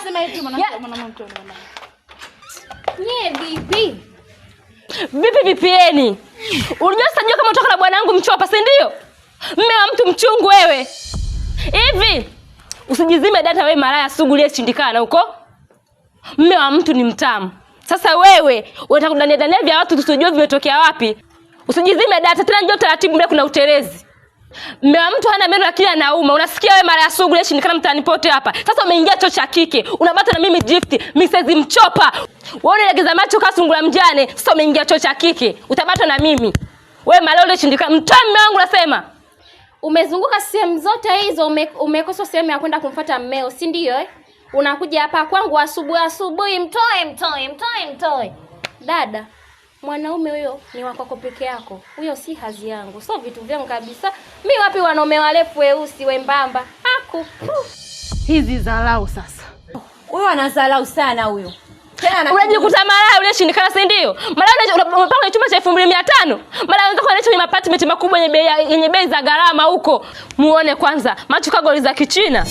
sema hivi mwanamke. Nye vipi? Vipi VPN? Unajua sijui kama unatoka na bwana wangu Mchopa, si ndio? Mume wa mtu mchungu wewe. Hivi usijizime data wewe malaya sugu ile shindikana huko. Mume wa mtu ni mtamu. Sasa wewe unataka kudania vya watu tusijue vimetokea wapi? Usijizime data tena, njoo taratibu, mbele kuna utelezi. Mume wa mtu hana meno lakini anauma. Unasikia wewe malaya sugu ile shindikana mtaani pote hapa. Sasa umeingia choo cha kike. Unabata na mimi Gift, Mrs. Mchopa. Wewe unalegeza macho kama sungura mjane. Sasa umeingia choo cha kike. Utabata na mimi. Wewe malaya ile shindikana. Mtoe mume wangu nasema. Umezunguka sehemu zote hizo, umekosa sehemu ya kwenda kumfuata mmeo, si ndio Unakuja hapa kwangu asubuhi, mtoe. Dada, mwanaume huyo ni wako peke yako. Huyo si hazi yangu. Sio vitu vyangu kabisa. Mimi wapi wanaume warefu weusi wembamba? Haku. Hizi dharau sasa. Huyo anadharau sana huyo. Tena unajikuta malaya ule shindikana, si ndio? Malaya unapanga chumba cha 2500. Malaya unaweza kuleta kwenye apartment makubwa yenye bei za gharama huko. Muone kwanza macho kagoli za Kichina.